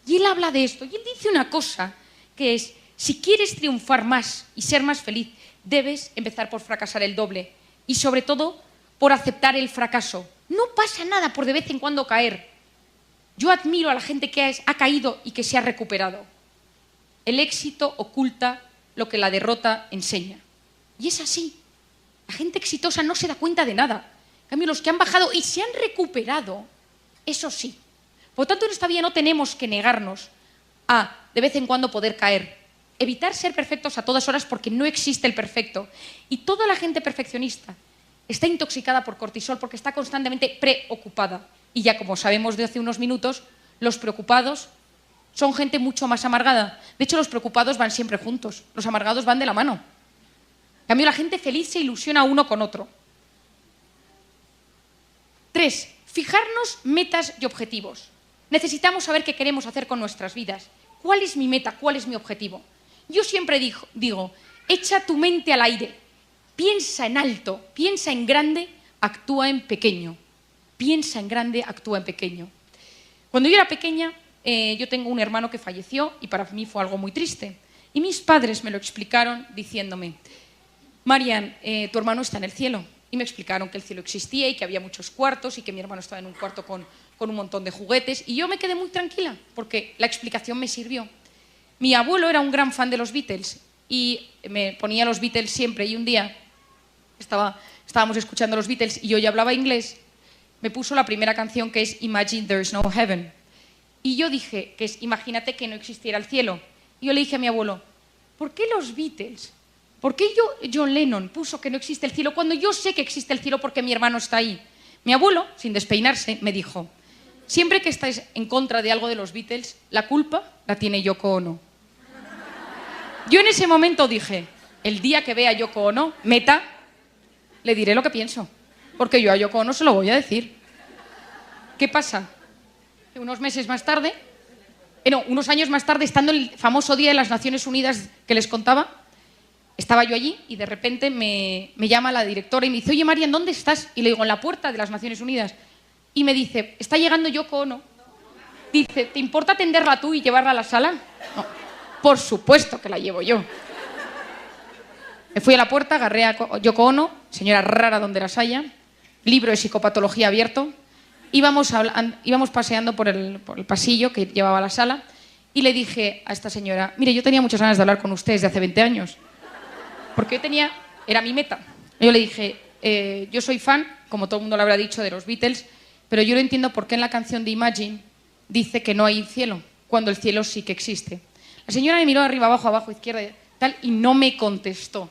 Y él habla de esto, y él dice una cosa, que es, si quieres triunfar más y ser más feliz, debes empezar por fracasar el doble. Y sobre todo, por aceptar el fracaso. No pasa nada por de vez en cuando caer. Yo admiro a la gente que ha caído y que se ha recuperado. El éxito oculta lo que la derrota enseña. Y es así. La gente exitosa no se da cuenta de nada. En cambio, los que han bajado y se han recuperado, eso sí. Por lo tanto, en esta vida no tenemos que negarnos a, de vez en cuando, poder caer. Evitar ser perfectos a todas horas porque no existe el perfecto. Y toda la gente perfeccionista está intoxicada por cortisol porque está constantemente preocupada. Y ya como sabemos de hace unos minutos, los preocupados son gente mucho más amargada. De hecho, los preocupados van siempre juntos. Los amargados van de la mano. En cambio, la gente feliz se ilusiona uno con otro. 3. Fijarnos metas y objetivos. Necesitamos saber qué queremos hacer con nuestras vidas. ¿Cuál es mi meta? ¿Cuál es mi objetivo? Yo siempre digo, echa tu mente al aire. Piensa en alto, piensa en grande, actúa en pequeño. Piensa en grande, actúa en pequeño. Cuando yo era pequeña, yo tengo un hermano que falleció y para mí fue algo muy triste. Y mis padres me lo explicaron diciéndome, Marian, tu hermano está en el cielo. Y me explicaron que el cielo existía y que había muchos cuartos y que mi hermano estaba en un cuarto con un montón de juguetes. Y yo me quedé muy tranquila porque la explicación me sirvió. Mi abuelo era un gran fan de los Beatles y me ponía los Beatles siempre. Y un día estábamos escuchando los Beatles y yo ya hablaba inglés. Me puso la primera canción, que es Imagine There's No Heaven. Y yo dije, que es imagínate que no existiera el cielo. Y yo le dije a mi abuelo, ¿por qué los Beatles? ¿Por qué John Lennon puso que no existe el cielo cuando yo sé que existe el cielo porque mi hermano está ahí? Mi abuelo, sin despeinarse, me dijo, siempre que estáis en contra de algo de los Beatles, la culpa la tiene Yoko Ono. Yo en ese momento dije, el día que vea a Yoko Ono, meta, le diré lo que pienso. Porque yo a Yoko Ono se lo voy a decir. ¿Qué pasa? Que unos meses más tarde, unos años más tarde, estando el famoso Día de las Naciones Unidas que les contaba, estaba yo allí y de repente me llama la directora y me dice, oye, Marian, ¿dónde estás? Y le digo, en la puerta de las Naciones Unidas. Y me dice, está llegando Yoko Ono. Dice, ¿te importa atenderla tú y llevarla a la sala? No, por supuesto que la llevo yo. Me fui a la puerta, agarré a Yoko Ono, señora rara donde las haya, libro de psicopatología abierto, íbamos paseando por el pasillo que llevaba a la sala y le dije a esta señora, mire, yo tenía muchas ganas de hablar con usted desde hace 20 años, porque era mi meta. Yo le dije, yo soy fan, como todo el mundo le habrá dicho, de los Beatles, pero yo no entiendo por qué en la canción de Imagine dice que no hay cielo, cuando el cielo sí que existe. La señora me miró de arriba, abajo, izquierda, tal, y no me contestó.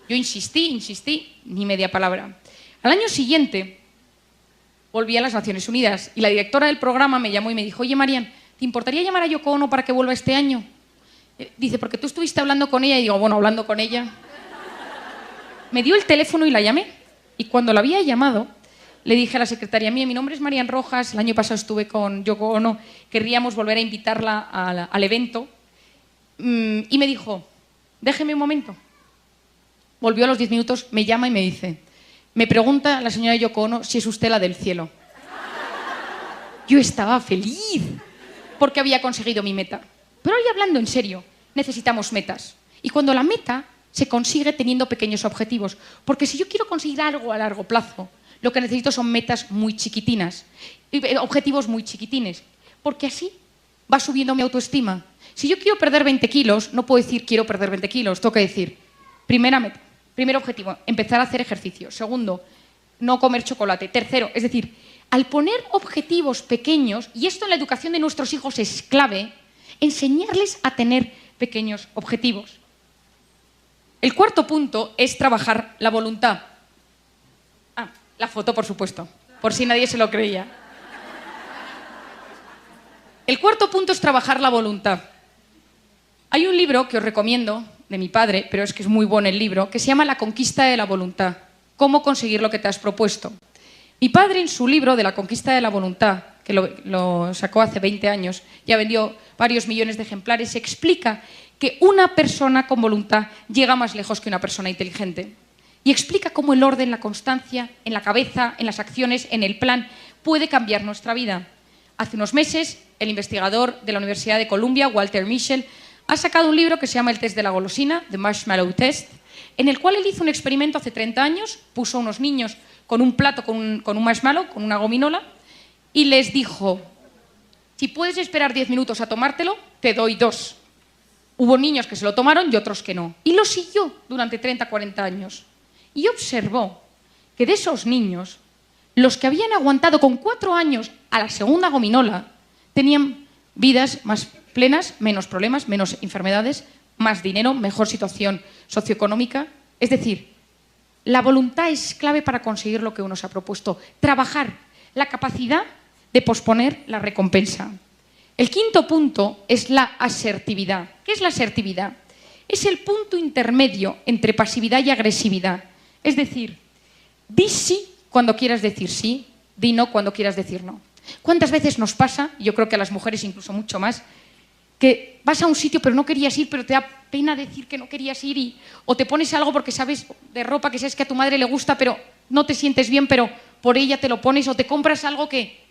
Yo insistí, ni media palabra. Al año siguiente volví a las Naciones Unidas y la directora del programa me llamó y me dijo, oye, Marian, ¿te importaría llamar a Yoko Ono para que vuelva este año? Dice, porque tú estuviste hablando con ella. Y digo, bueno, hablando con ella. Me dio el teléfono y la llamé. Y cuando la había llamado, le dije a la secretaria, mía, mi nombre es Marian Rojas, el año pasado estuve con Yoko Ono, querríamos volver a invitarla al evento. Y me dijo, déjeme un momento. Volvió a los 10 minutos, me llama y me dice, me pregunta la señora Yoko Ono si es usted la del cielo. Yo estaba feliz porque había conseguido mi meta. Pero hoy, hablando en serio, necesitamos metas. Y cuando la meta se consigue teniendo pequeños objetivos. Porque si yo quiero conseguir algo a largo plazo, lo que necesito son metas muy chiquitinas, objetivos muy chiquitines. Porque así va subiendo mi autoestima. Si yo quiero perder 20 kilos, no puedo decir quiero perder 20 kilos, tengo que decir, primera meta, primer objetivo, empezar a hacer ejercicio. Segundo, no comer chocolate. Tercero, es decir, al poner objetivos pequeños, y esto en la educación de nuestros hijos es clave, enseñarles a tener pequeños objetivos. El cuarto punto es trabajar la voluntad. Ah, la foto, por supuesto, por si nadie se lo creía. El cuarto punto es trabajar la voluntad. Hay un libro que os recomiendo, de mi padre, pero es que es muy bueno el libro, que se llama La conquista de la voluntad. Cómo conseguir lo que te has propuesto. Mi padre, en su libro de La conquista de la voluntad, que lo sacó hace 20 años, ya vendió varios millones de ejemplares, explica que una persona con voluntad llega más lejos que una persona inteligente. Y explica cómo el orden, la constancia, en la cabeza, en las acciones, en el plan, puede cambiar nuestra vida. Hace unos meses, el investigador de la Universidad de Columbia, Walter Mischel, ha sacado un libro que se llama El test de la golosina, The Marshmallow Test, en el cual él hizo un experimento hace 30 años, puso a unos niños con un plato con un marshmallow, con una gominola, y les dijo, si puedes esperar 10 minutos a tomártelo, te doy 2. Hubo niños que se lo tomaron y otros que no. Y lo siguió durante 30, 40 años. Y observó que de esos niños, los que habían aguantado con 4 años a la segunda gominola, tenían vidas más plenas, menos problemas, menos enfermedades, más dinero, mejor situación socioeconómica. Es decir, la voluntad es clave para conseguir lo que uno se ha propuesto. Trabajar la capacidad de posponer la recompensa. El quinto punto es la asertividad. ¿Qué es la asertividad? Es el punto intermedio entre pasividad y agresividad. Es decir, di sí cuando quieras decir sí, di no cuando quieras decir no. ¿Cuántas veces nos pasa, yo creo que a las mujeres incluso mucho más, que vas a un sitio pero no querías ir, pero te da pena decir que no querías ir, o te pones algo porque sabes de ropa que sabes que a tu madre le gusta, pero no te sientes bien, pero por ella te lo pones, o te compras algo que...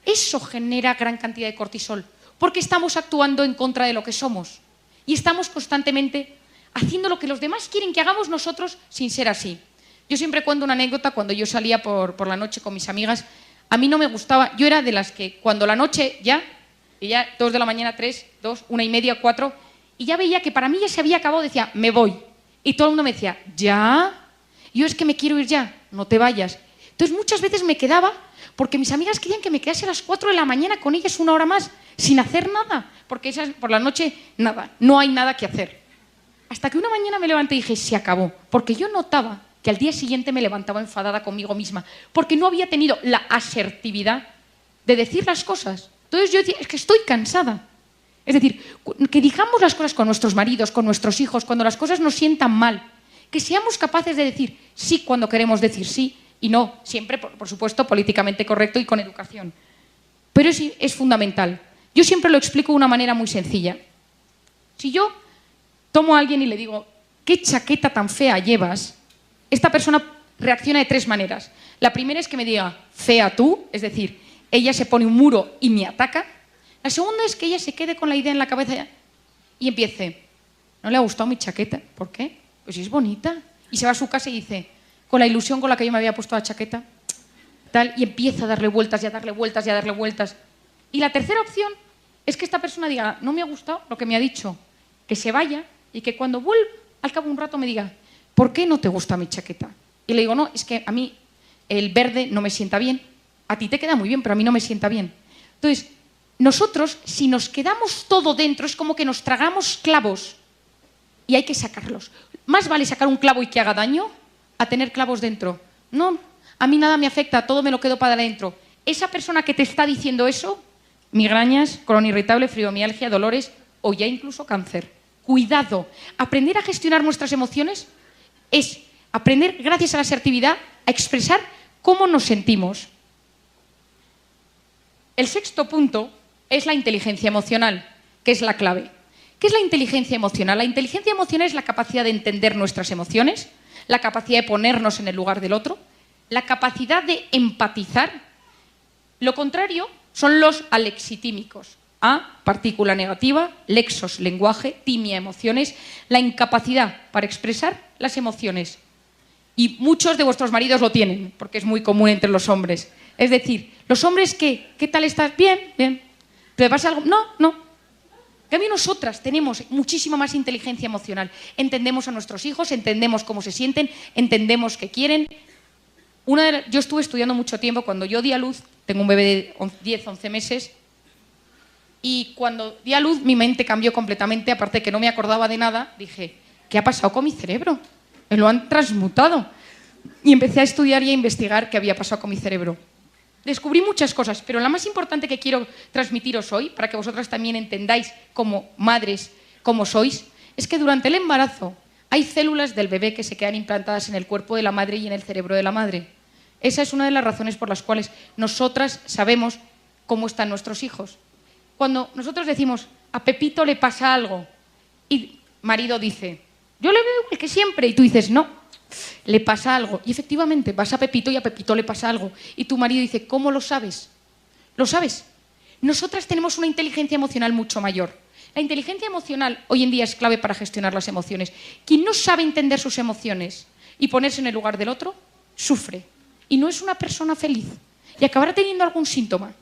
Eso genera gran cantidad de cortisol, porque estamos actuando en contra de lo que somos y estamos constantemente haciendo lo que los demás quieren que hagamos nosotros sin ser así. Yo siempre cuento una anécdota. Cuando yo salía por la noche con mis amigas, a mí no me gustaba, yo era de las que cuando la noche ya 2 de la mañana, 3, 2, 1:30, 4, y ya veía que para mí ya se había acabado, decía, me voy. Y todo el mundo me decía, ¿ya? Yo es que me quiero ir ya, no te vayas. Entonces muchas veces me quedaba porque mis amigas querían que me quedase a las 4 de la mañana con ellas 1 hora más, sin hacer nada, porque esas, por la noche, nada, no hay nada que hacer. Hasta que una mañana me levanté y dije, se acabó, porque yo notaba que al día siguiente me levantaba enfadada conmigo misma, porque no había tenido la asertividad de decir las cosas. Entonces yo decía, es que estoy cansada. Es decir, que digamos las cosas con nuestros maridos, con nuestros hijos, cuando las cosas nos sientan mal, que seamos capaces de decir sí cuando queremos decir sí, y no siempre, por supuesto, políticamente correcto y con educación. Pero es fundamental. Yo siempre lo explico de una manera muy sencilla. Si yo tomo a alguien y le digo, ¿qué chaqueta tan fea llevas?, esta persona reacciona de 3 maneras. La primera es que me diga, fea tú, es decir, ella se pone un muro y me ataca. La segunda es que ella se quede con la idea en la cabeza y empiece, ¿no le ha gustado mi chaqueta? ¿Por qué? Pues si es bonita. Y se va a su casa y dice, con la ilusión con la que yo me había puesto la chaqueta, tal, y empieza a darle vueltas y a darle vueltas y a darle vueltas. Y la tercera opción es que esta persona diga, no me ha gustado lo que me ha dicho, que se vaya y que cuando vuelva, al cabo de un rato me diga, ¿por qué no te gusta mi chaqueta? Y le digo, no, es que a mí el verde no me sienta bien. A ti te queda muy bien, pero a mí no me sienta bien. Entonces, nosotros, si nos quedamos todo dentro, es como que nos tragamos clavos y hay que sacarlos. Más vale sacar un clavo y que haga daño a tener clavos dentro. No, a mí nada me afecta, todo me lo quedo para adentro. Esa persona que te está diciendo eso, migrañas, colon irritable, fibromialgia, dolores, o ya incluso cáncer. Cuidado, aprender a gestionar nuestras emociones es aprender, gracias a la asertividad, a expresar cómo nos sentimos. El sexto punto es la inteligencia emocional, que es la clave. ¿Qué es la inteligencia emocional? La inteligencia emocional es la capacidad de entender nuestras emociones, la capacidad de ponernos en el lugar del otro, la capacidad de empatizar. Lo contrario son los alexitímicos. A, partícula negativa, lexos, lenguaje, timia, emociones, la incapacidad para expresar las emociones. Y muchos de vuestros maridos lo tienen, porque es muy común entre los hombres. Es decir, los hombres, ¿qué tal estás? Bien, bien. ¿Te pasa algo? No, no. En cambio, nosotras tenemos muchísima más inteligencia emocional. Entendemos a nuestros hijos, entendemos cómo se sienten, entendemos qué quieren. Yo estuve estudiando mucho tiempo. Cuando yo di a luz, tengo un bebé de 10, 11 meses, y cuando di a luz mi mente cambió completamente, aparte de que no me acordaba de nada, dije, ¿qué ha pasado con mi cerebro? Me lo han transmutado. Y empecé a estudiar y a investigar qué había pasado con mi cerebro. Descubrí muchas cosas, pero la más importante que quiero transmitiros hoy, para que vosotras también entendáis como madres cómo sois, es que durante el embarazo hay células del bebé que se quedan implantadas en el cuerpo de la madre y en el cerebro de la madre. Esa es una de las razones por las cuales nosotras sabemos cómo están nuestros hijos. Cuando nosotros decimos, a Pepito le pasa algo, y marido dice, yo le veo igual que siempre, y tú dices, no, le pasa algo. Y efectivamente, vas a Pepito y a Pepito le pasa algo. Y tu marido dice, ¿cómo lo sabes? ¿Lo sabes? Nosotras tenemos una inteligencia emocional mucho mayor. La inteligencia emocional hoy en día es clave para gestionar las emociones. Quien no sabe entender sus emociones y ponerse en el lugar del otro, sufre. Y no es una persona feliz. Y acabará teniendo algún síntoma.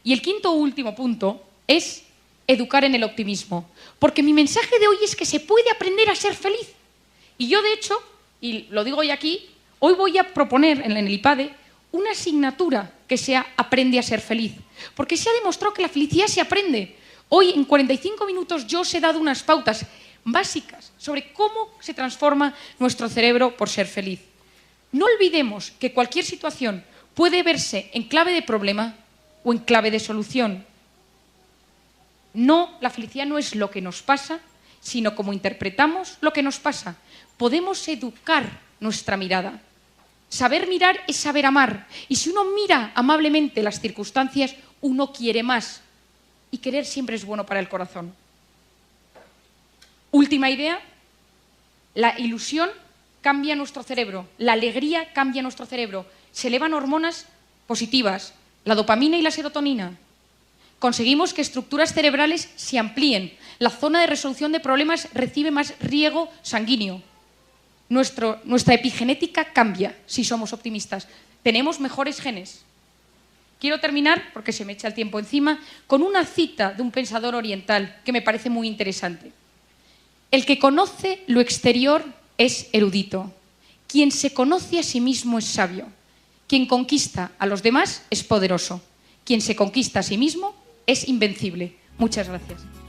Y el quinto último punto es educar en el optimismo. Porque mi mensaje de hoy es que se puede aprender a ser feliz. Y yo, de hecho, y lo digo hoy aquí, hoy voy a proponer en el IPADE una asignatura que sea Aprende a ser feliz. Porque se ha demostrado que la felicidad se aprende. Hoy, en 45 minutos, yo os he dado unas pautas básicas sobre cómo se transforma nuestro cerebro por ser feliz. No olvidemos que cualquier situación puede verse en clave de problema o en clave de solución. No, la felicidad no es lo que nos pasa, sino cómo interpretamos lo que nos pasa. Podemos educar nuestra mirada. Saber mirar es saber amar. Y si uno mira amablemente las circunstancias, uno quiere más. Y querer siempre es bueno para el corazón. Última idea, la ilusión cambia nuestro cerebro, la alegría cambia nuestro cerebro. Se elevan hormonas positivas, la dopamina y la serotonina. Conseguimos que estructuras cerebrales se amplíen. La zona de resolución de problemas recibe más riego sanguíneo. Nuestra epigenética cambia si somos optimistas. Tenemos mejores genes. Quiero terminar, porque se me echa el tiempo encima, con una cita de un pensador oriental que me parece muy interesante. El que conoce lo exterior es erudito. Quien se conoce a sí mismo es sabio. Quien conquista a los demás es poderoso. Quien se conquista a sí mismo es invencible. Muchas gracias.